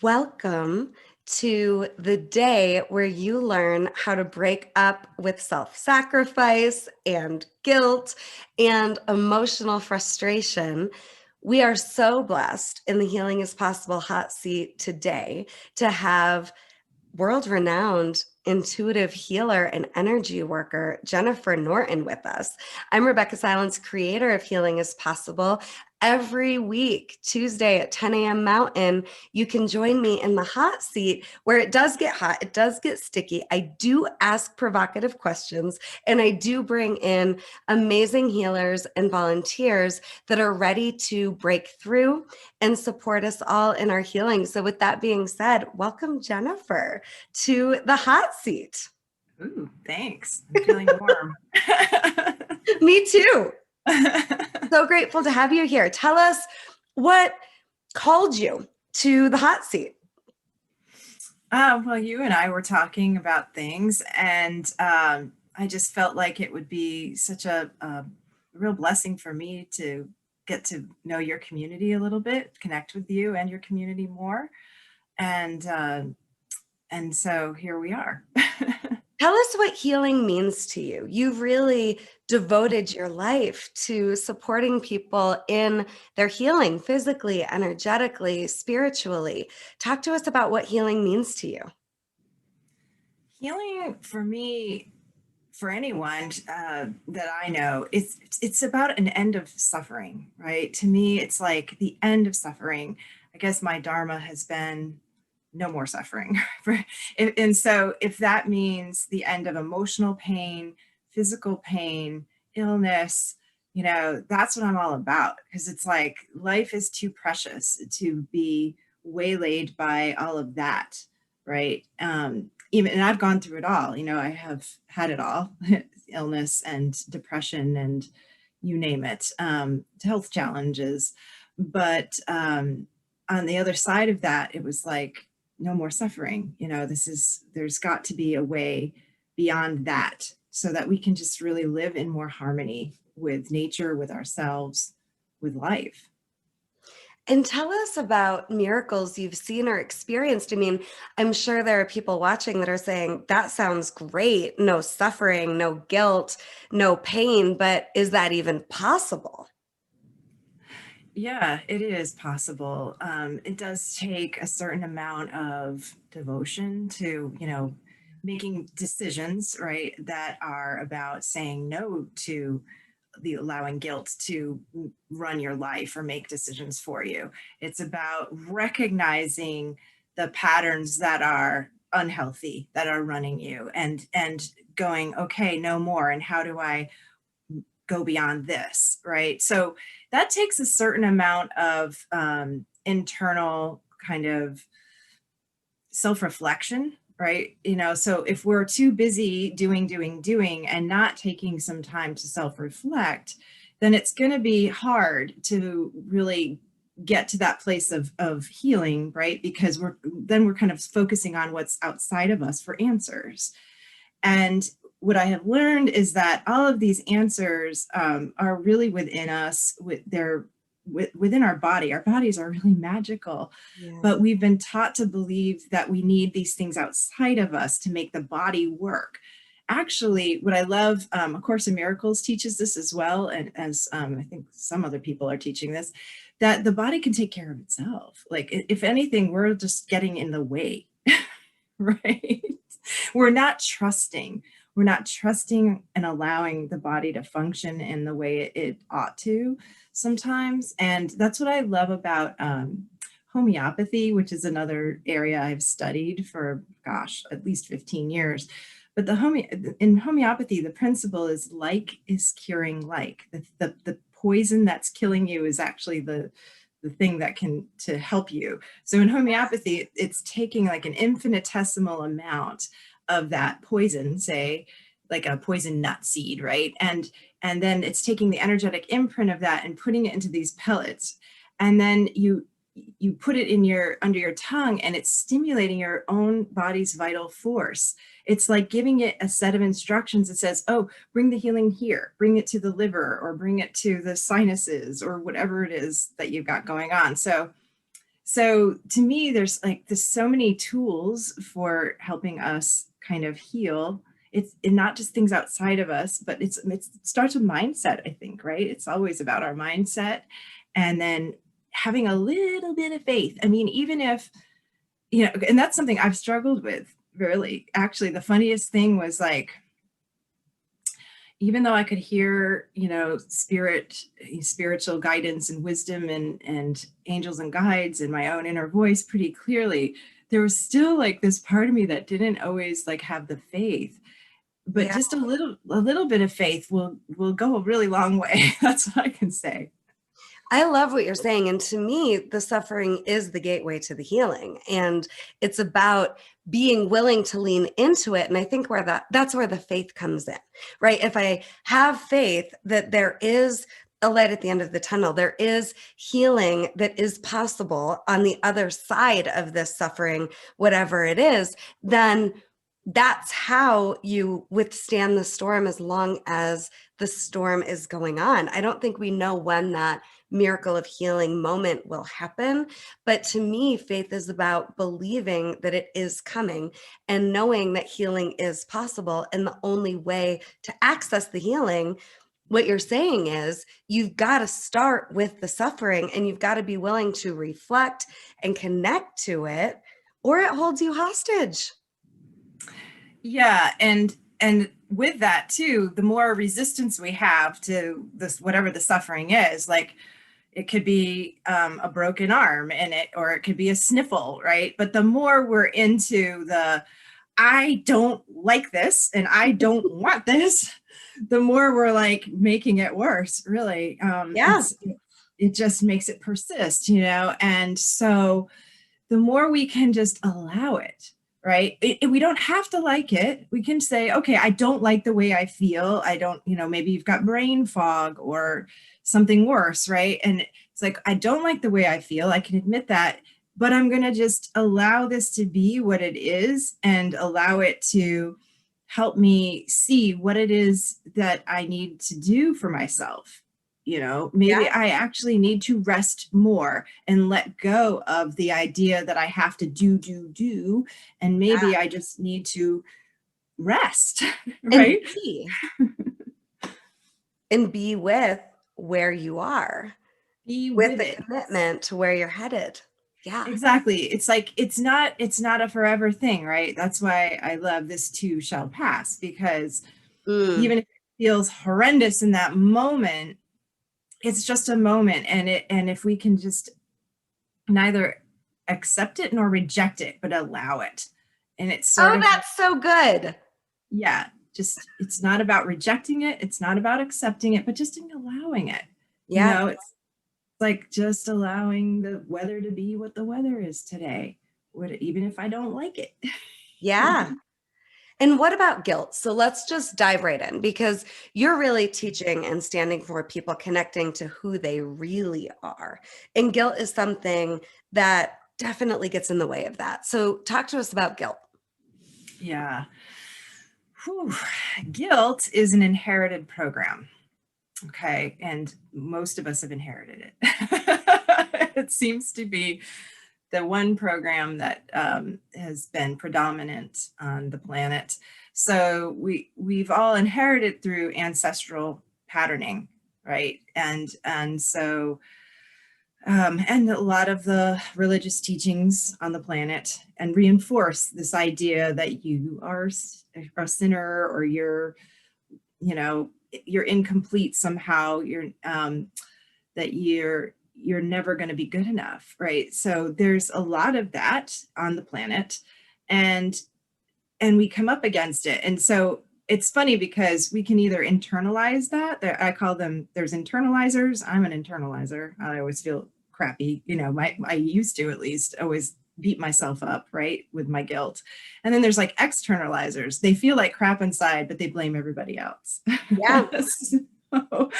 Welcome to the day where you learn how to break up with self sacrifice and guilt and emotional frustration. We are so blessed in the Healing is Possible hot seat today to have world renowned intuitive healer and energy worker Jennifer Norton with us. I'm Rebeccah Silence, creator of Healing is Possible. Every week, Tuesday at 10 a.m. Mountain, you can join me in the hot seat where it does get hot, it does get sticky. I do ask provocative questions, and I do bring in amazing healers and volunteers that are ready to break through and support us all in our healing. So, with that being said, welcome, Jennifer, to the hot seat. Ooh, thanks. I'm feeling warm. Me too. So grateful to have you here. Tell us what called you to the hot seat. Well, you and I were talking about things, and I just felt like it would be such a real blessing for me to get to know your community a little bit, connect with you and your community more, and so here we are. Tell us what healing means to you. You've really devoted your life to supporting people in their healing physically, energetically, spiritually. Talk to us about what healing means to you. Healing for me, for anyone that I know, it's about an end of suffering, right? To me, it's like the end of suffering. I guess my dharma has been no more suffering. And so if that means the end of emotional pain, physical pain, illness, that's what I'm all about. Because it's like life is too precious to be waylaid by all of that, right? Even, and I've gone through it all. I have had it all, illness and depression and you name it, health challenges. But on the other side of that, it was like, no more suffering. There's got to be a way beyond that so that we can just really live in more harmony with nature, with ourselves, with life. And tell us about miracles you've seen or experienced. I mean, I'm sure there are people watching that are saying, that sounds great. No suffering, no guilt, no pain, but is that even possible? Yeah, it is possible. It does take a certain amount of devotion to, making decisions, right, that are about saying no to the allowing guilt to run your life or make decisions for you. It's about recognizing the patterns that are unhealthy that are running you and going, okay, no more. And how do I go beyond this, right? So that takes a certain amount of internal kind of self-reflection, right? So if we're too busy doing and not taking some time to self-reflect, then it's going to be hard to really get to that place of healing, right? Because we're kind of focusing on what's outside of us for answers. And what I have learned is that all of these answers are really within us. Within our body. Our bodies are really magical, Yeah. but we've been taught to believe that we need these things outside of us to make the body work. Actually, what I love, A Course in Miracles teaches this as well, and as I think some other people are teaching this, that the body can take care of itself. Like, if anything, we're just getting in the way, right? We're not trusting. We're not trusting and allowing the body to function in the way it ought to sometimes. And that's what I love about homeopathy, which is another area I've studied for, gosh, at least 15 years. But in homeopathy, the principle is like is curing like. The poison that's killing you is actually the thing that can to help you. So in homeopathy, it's taking like an infinitesimal amount of that poison, say like a poison nut seed, right? And then it's taking the energetic imprint of that and putting it into these pellets. And then you put it in your under your tongue, and it's stimulating your own body's vital force. It's like giving it a set of instructions that says, oh, bring the healing here, bring it to the liver, or bring it to the sinuses, or whatever it is that you've got going on. So So to me, there's so many tools for helping us kind of heal. It's and not just things outside of us, but it starts with mindset, I think, right? It's always about our mindset, and then having a little bit of faith. I mean, even if, and that's something I've struggled with, really. Actually, the funniest thing was like, even though I could hear, spiritual guidance and wisdom and angels and guides and my own inner voice pretty clearly, there was still like this part of me that didn't always like have the faith. But Yeah. just a little bit of faith will go a really long way. That's what I can say. I love what you're saying. And to me, the suffering is the gateway to the healing. And it's about being willing to lean into it. And I think that's where the faith comes in, right? If I have faith that there is a light at the end of the tunnel, there is healing that is possible on the other side of this suffering, whatever it is, then that's how you withstand the storm as long as the storm is going on. I don't think we know when that miracle of healing moment will happen. But to me, faith is about believing that it is coming and knowing that healing is possible. And the only way to access the healing, what you're saying is you've got to start with the suffering and you've got to be willing to reflect and connect to it, or it holds you hostage. Yeah, and with that too, the more resistance we have to this, whatever the suffering is, like it could be a broken arm in it, or it could be a sniffle, right? But the more we're into the I don't like this and I don't want this, the more we're like making it worse, really. Yeah. It just makes it persist, and so the more we can just allow it, right? We don't have to like it. We can say, okay, I don't like the way I feel. I don't, maybe you've got brain fog or something worse, right? And it's like, I don't like the way I feel. I can admit that, but I'm going to just allow this to be what it is and allow it to help me see what it is that I need to do for myself. Maybe Yeah. I actually need to rest more and let go of the idea that I have to do. And maybe I just need to rest, And right? be with where you are, Be with with the it. commitment to where you're headed. Yeah. Exactly. It's like it's not a forever thing, right? That's why I love this too shall pass, because Mm. even if it feels horrendous in that moment, it's just a moment. And if we can just neither accept it nor reject it, but allow it. And it's sort Oh, of, that's so good. yeah, just it's not about rejecting it, it's not about accepting it, but just allowing it. Yeah. It's like just allowing the weather to be what the weather is today, even if I don't like it. Yeah. And what about guilt? So let's just dive right in because you're really teaching and standing for people connecting to who they really are. And guilt is something that definitely gets in the way of that. So talk to us about guilt. Yeah. Whew. Guilt is an inherited program. Okay. And most of us have inherited it. It seems to be the one program that has been predominant on the planet. So we've all inherited through ancestral patterning, right? And so and a lot of the religious teachings on the planet and reinforce this idea that you are a sinner, or you're incomplete somehow. That you're never going to be good enough, right? So there's a lot of that on the planet, and we come up against it. And so it's funny because we can either internalize that. I call them, there's internalizers. I'm an internalizer. I always feel crappy, I used to, at least, always beat myself up, right, with my guilt. And then there's like externalizers. They feel like crap inside, but they blame everybody else. Yeah. So,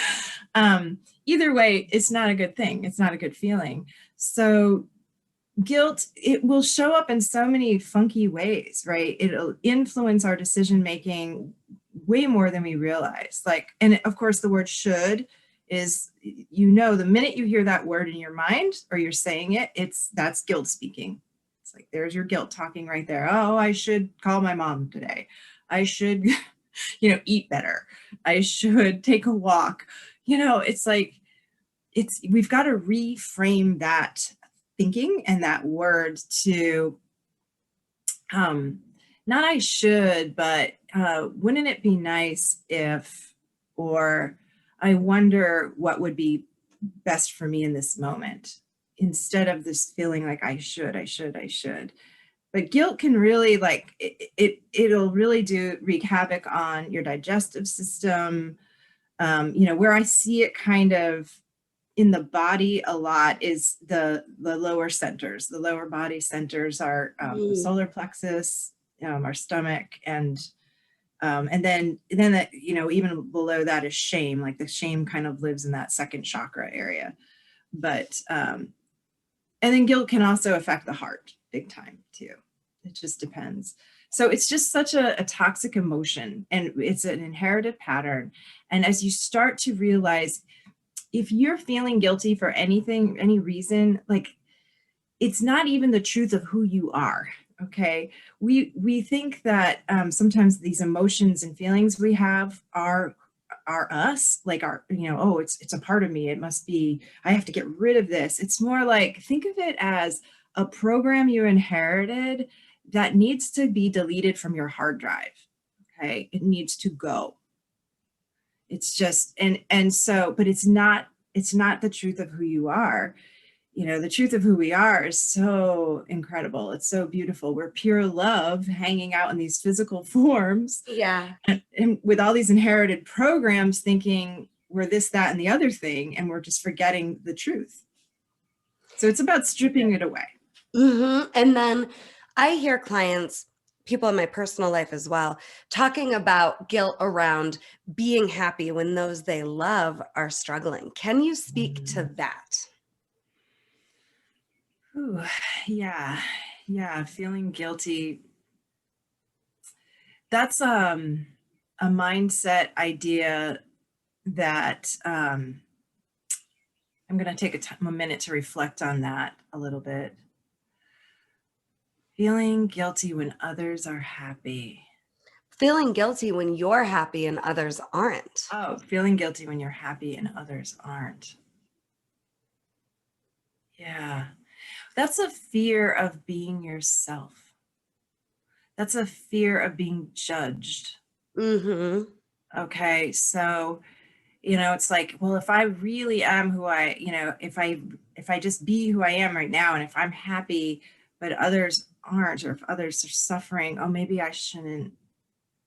either way, it's not a good thing. It's not a good feeling. So guilt, it will show up in so many funky ways, right? It'll influence our decision making way more than we realize. Like, and of course the word should is, you know, the minute you hear that word in your mind or you're saying it, that's guilt speaking. It's like, there's your guilt talking right there. Oh, I should call my mom today. I should, you know, eat better. I should take a walk. You know, it's like, we've got to reframe that thinking and that word to, not I should, but wouldn't it be nice if, or I wonder what would be best for me in this moment, instead of this feeling like I should, I should, I should. But guilt can really, like, it'll really wreak havoc on your digestive system. You know, where I see it kind of in the body a lot is the lower centers. The lower body centers are the Mm. solar plexus, our stomach, and then that, you know, even below that is shame. Like the shame kind of lives in that second chakra area. But and then guilt can also affect the heart big time too. It just depends. So it's just such a toxic emotion, and it's an inherited pattern. And as you start to realize, if you're feeling guilty for anything, any reason, like, it's not even the truth of who you are. Okay. We think that sometimes these emotions and feelings we have are us, like, our, you know, oh, it's a part of me. It must be, I have to get rid of this. It's more like, think of it as a program you inherited that needs to be deleted from your hard drive. Okay. It needs to go. It's just, and so, but it's not the truth of who you are. You know, the truth of who we are is so incredible. It's so beautiful. We're pure love hanging out in these physical forms, Yeah. and with all these inherited programs, thinking we're this, that, and the other thing, and we're just forgetting the truth. So it's about stripping it away. And then I hear clients, people in my personal life as well, talking about guilt around being happy when those they love are struggling. Can you speak to that? Ooh, yeah, yeah, feeling guilty. That's a mindset idea that I'm going to take a minute to reflect on that a little bit. Feeling guilty when others are happy. Feeling guilty when you're happy and others aren't. Oh, feeling guilty when you're happy and others aren't. Yeah. That's a fear of being yourself. That's a fear of being judged. Mhm. Okay. So, you know, it's like, well, if I really am who I, you know, if I just be who I am right now, and if I'm happy, but others aren't, or if others are suffering, oh, maybe I shouldn't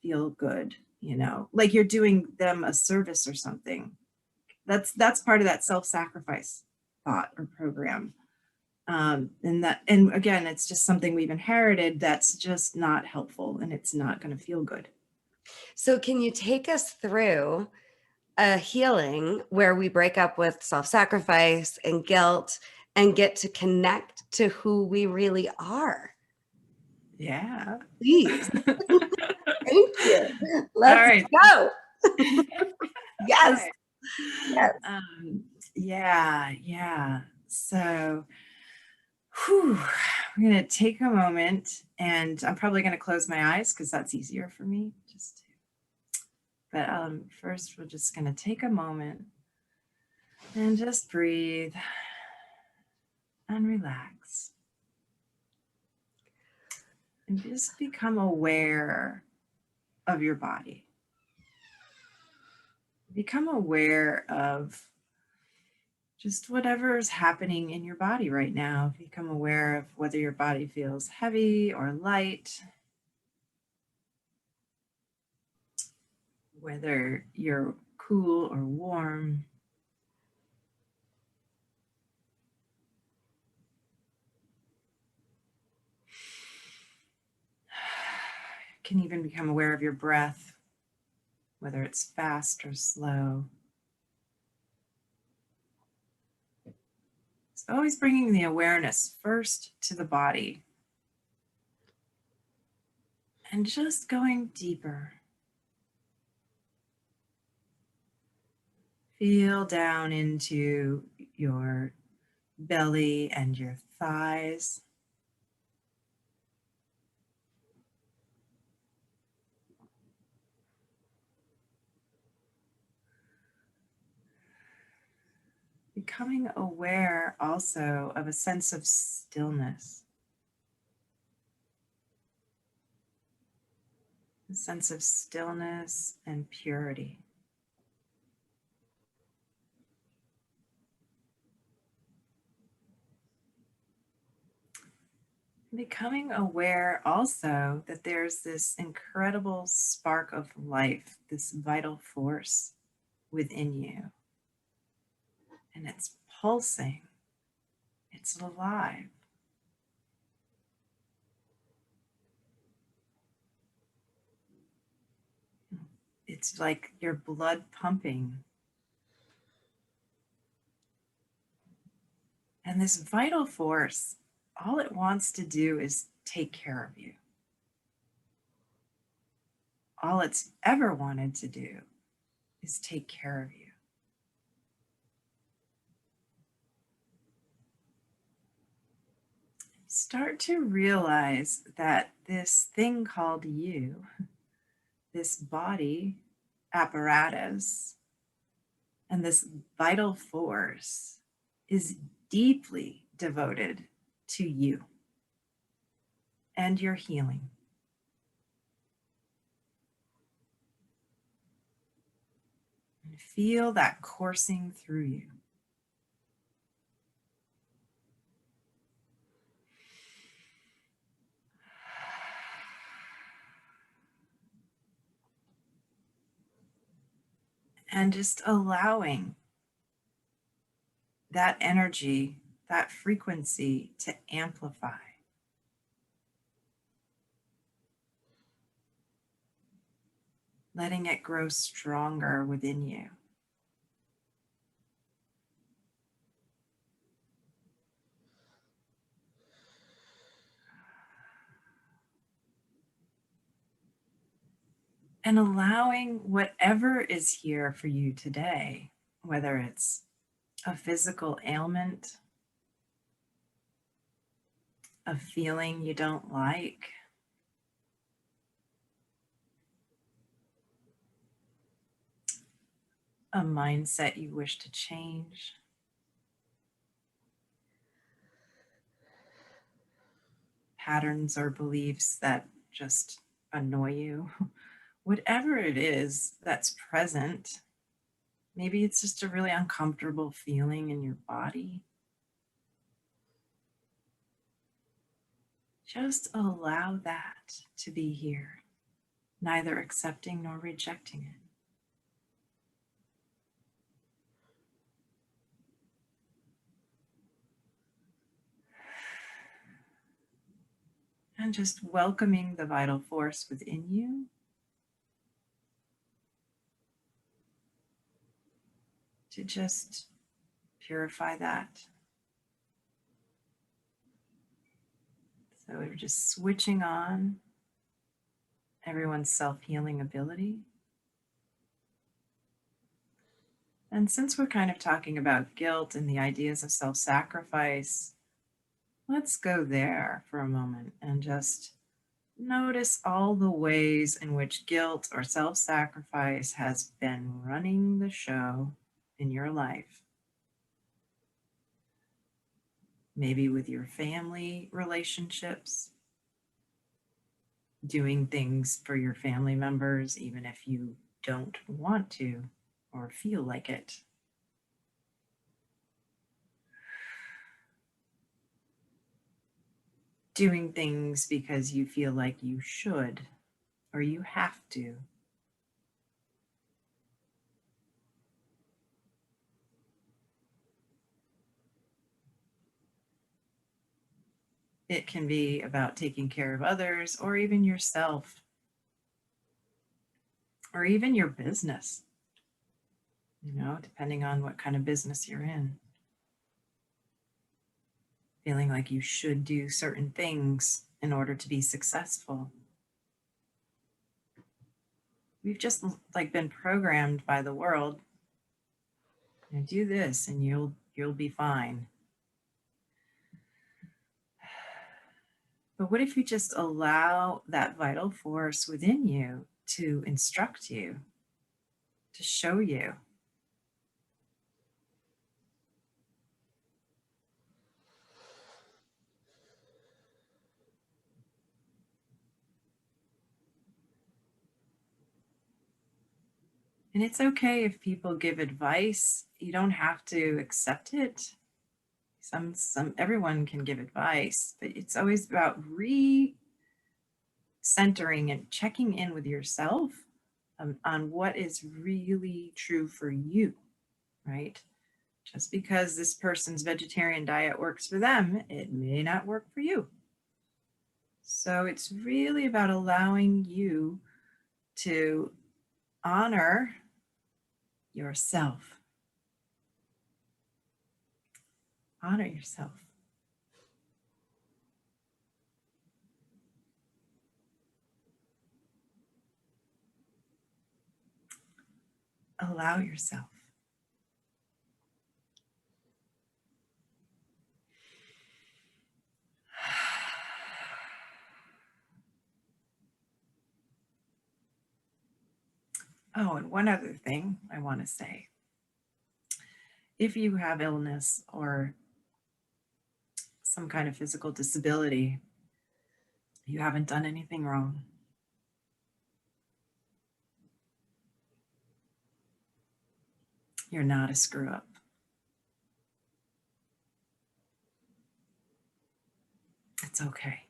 feel good, you know, like you're doing them a service or something. That's part of that self-sacrifice thought or program. And again, it's just something we've inherited that's just not helpful, and it's not going to feel good. So can you take us through a healing where we break up with self-sacrifice and guilt and get to connect to who we really are? Yeah. Please. All Thank you. Let's right. go. Yes. Okay. Yes. Yeah, yeah. So, whew, we're going to take a moment, and I'm probably going to close my eyes because that's easier for me. But first, we're just going to take a moment and just breathe and relax, and just become aware of your body. Become aware of just whatever is happening in your body right now. Become aware of whether your body feels heavy or light, whether you're cool or warm. You can even become aware of your breath, whether it's fast or slow. It's always bringing the awareness first to the body and just going deeper. Feel down into your belly and your thighs. Becoming aware also of a sense of stillness, a sense of stillness and purity. Becoming aware also that there's this incredible spark of life, this vital force within you, and it's pulsing, it's alive. It's like your blood pumping. And this vital force, all it wants to do is take care of you. All it's ever wanted to do is take care of you. Start to realize that this thing called you, this body apparatus, and this vital force is deeply devoted to you and your healing. And feel that coursing through you. And just allowing that energy, that frequency to amplify. Letting it grow stronger within you. And allowing whatever is here for you today, whether it's a physical ailment, a feeling you don't like, a mindset you wish to change, patterns or beliefs that just annoy you, whatever it is that's present. Maybe it's just a really uncomfortable feeling in your body. Just allow that to be here, neither accepting nor rejecting it. And just welcoming the vital force within you to just purify that. So we're just switching on everyone's self-healing ability. And since we're kind of talking about guilt and the ideas of self-sacrifice, let's go there for a moment and just notice all the ways in which guilt or self-sacrifice has been running the show in your life. Maybe with your family relationships, doing things for your family members, even if you don't want to or feel like it. Doing things because you feel like you should or you have to. It can be about taking care of others or even yourself or even your business, depending on what kind of business you're in. Feeling like you should do certain things in order to be successful. We've just been programmed by the world Now do this and you'll be fine. But what if you just allow that vital force within you to instruct you, to show you? And it's okay if people give advice. You don't have to accept it. Everyone can give advice, but it's always about centering and checking in with yourself on what is really true for you, right? Just because this person's vegetarian diet works for them, it may not work for you. So it's really about allowing you to honor yourself. Honor yourself. Allow yourself. Oh, and one other thing I want to say. If you have illness or some kind of physical disability, you haven't done anything wrong. You're not a screw up. It's okay.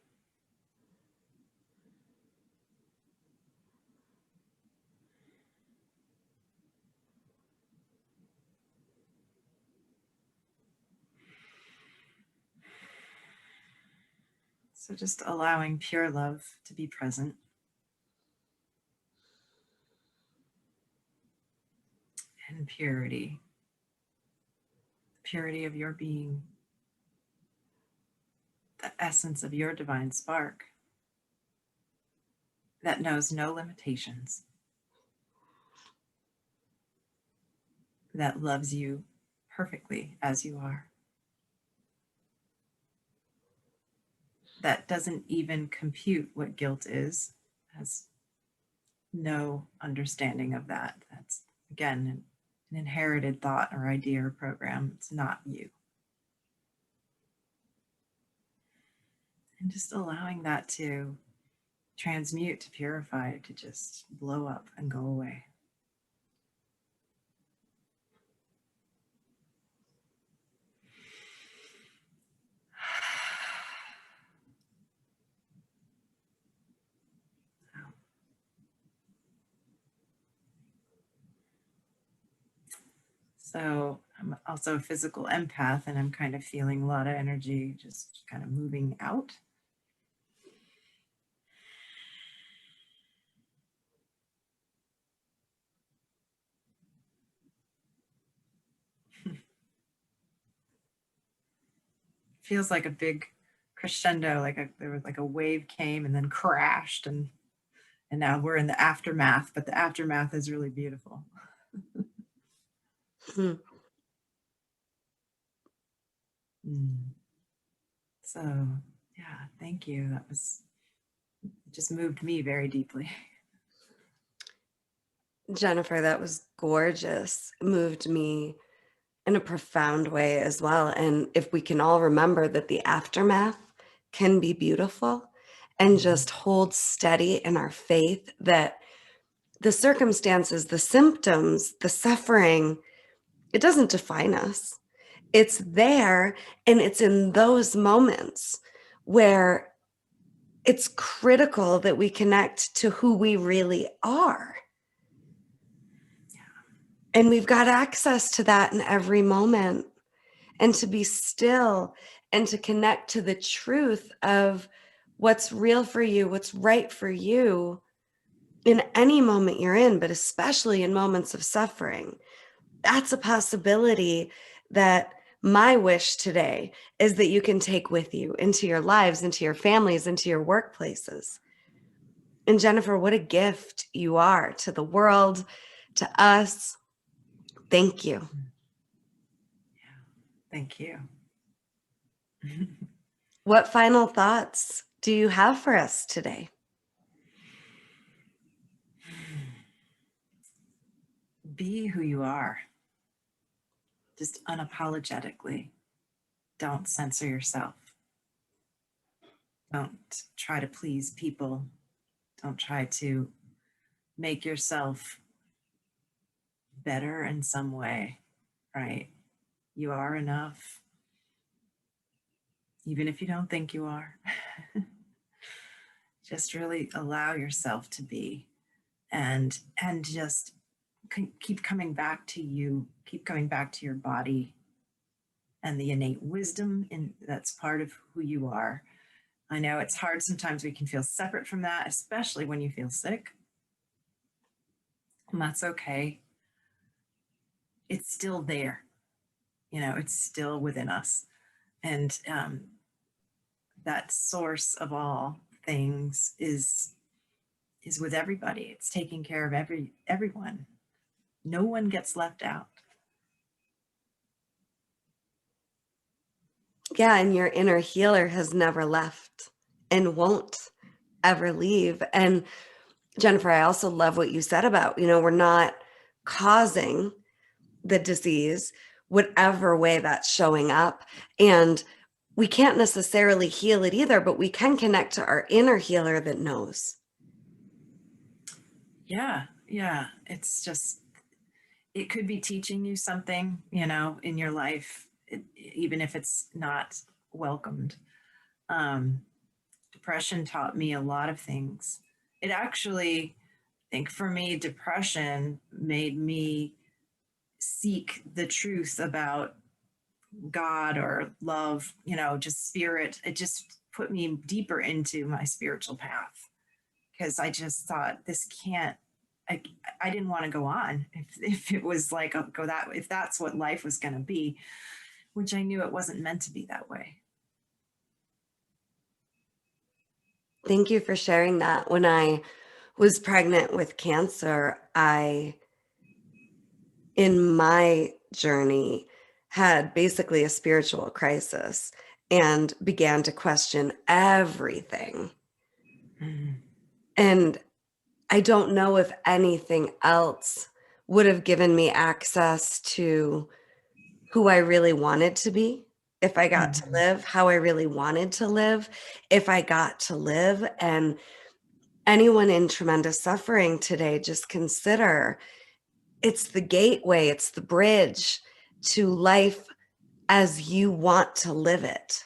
So just allowing pure love to be present and purity, the purity of your being, the essence of your divine spark that knows no limitations, that loves you perfectly as you are, that doesn't even compute what guilt is, has no understanding of that. That's, again, an inherited thought or idea or program. It's not you. And just allowing that to transmute, to purify, to just blow up and go away. So I'm also a physical empath, and I'm kind of feeling a lot of energy just kind of moving out. Feels like a big crescendo, there was like a wave came and then crashed, and now we're in the aftermath, but the aftermath is really beautiful. So yeah, thank you. It just moved me very deeply. Jennifer, that was gorgeous. Moved me in a profound way as well. And if we can all remember that the aftermath can be beautiful and just hold steady in our faith that the circumstances, the symptoms, the suffering, it doesn't define us. It's there, and it's in those moments where it's critical that we connect to who we really are. And we've got access to that in every moment. And to be still and to connect to the truth of what's real for you, what's right for you in any moment you're in, but especially in moments of suffering. That's a possibility that my wish today is that you can take with you into your lives, into your families, into your workplaces. And Jennifer, what a gift you are to the world, to us. Thank you. Thank you. What final thoughts do you have for us today? Be who you are, just unapologetically. Don't censor yourself. Don't try to please people. Don't try to make yourself better in some way, right? You are enough, even if you don't think you are. Just really allow yourself to be, and just keep coming back to you, keep coming back to your body and the innate wisdom that's part of who you are. I know it's hard sometimes, we can feel separate from that, especially when you feel sick, and that's okay. It's still there, it's still within us. And that source of all things is with everybody. It's taking care of everyone. No one gets left out. Yeah, and your inner healer has never left and won't ever leave. And Jennifer, I also love what you said about, we're not causing the disease, whatever way that's showing up. And we can't necessarily heal it either, but we can connect to our inner healer that knows. Yeah. It's just, it could be teaching you something, in your life, even if it's not welcomed. Um, Depression taught me a lot of things. It actually, I think for me, depression made me seek the truth about God or love, just spirit. It just put me deeper into my spiritual path, because I just thought this can't, I, I didn't want to go on if it was like, go that, if that's what life was going to be, which I knew it wasn't meant to be that way. Thank you for sharing that. When I was pregnant with cancer, in my journey, had basically a spiritual crisis and began to question everything. Mm. And I don't know if anything else would have given me access to who I really wanted to be, if I got to Mhm. live how I really wanted to live, if I got to live. And anyone in tremendous suffering today, just consider it's the gateway, it's the bridge to life as you want to live it.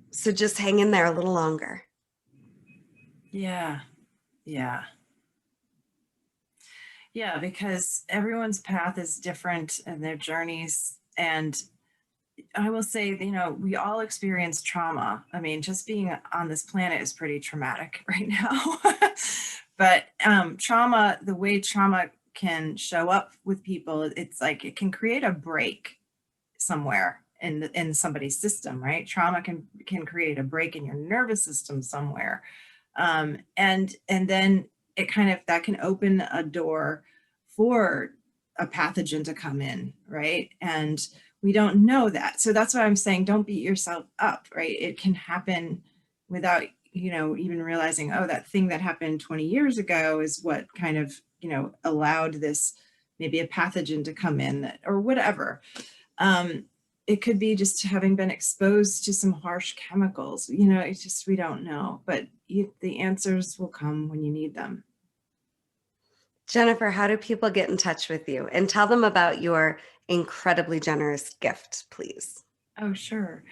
So just hang in there a little longer. Yeah, yeah, yeah, because everyone's path is different and their journeys. And I will say, we all experience trauma. I mean, just being on this planet is pretty traumatic right now. But trauma, the way trauma can show up with people, it's like it can create a break somewhere in somebody's system, right? Trauma can create a break in your nervous system somewhere, and then it kind of, that can open a door for a pathogen to come in, right? And we don't know that. So that's why I'm saying, don't beat yourself up, right? It can happen without, even realizing, oh, that thing that happened 20 years ago is what kind of, allowed this, maybe a pathogen to come in, that, or whatever. Um, it could be just having been exposed to some harsh chemicals. It's just, we don't know, but the answers will come when you need them. Jennifer, how do people get in touch with you? And tell them about your incredibly generous gift, please. Oh, sure.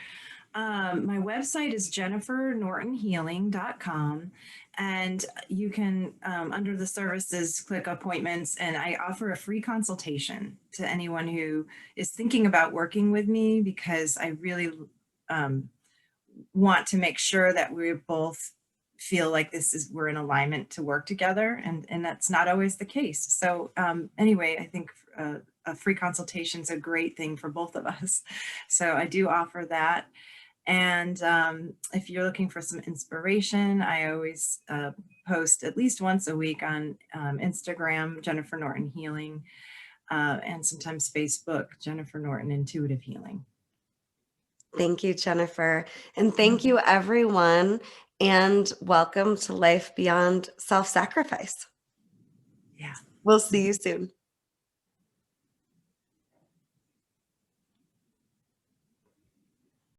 My website is jennifernortonhealing.com, and you can, under the services, click appointments, and I offer a free consultation to anyone who is thinking about working with me, because I really um, want to make sure that we both feel like we're in alignment to work together, and that's not always the case. So anyway, I think a free consultation is a great thing for both of us. So I do offer that. And if you're looking for some inspiration, I always post at least once a week on Instagram, Jennifer Norton Healing, and sometimes Facebook, Jennifer Norton Intuitive Healing. Thank you, Jennifer. And thank you, everyone. And welcome to Life Beyond Self Sacrifice. Yeah. We'll see you soon.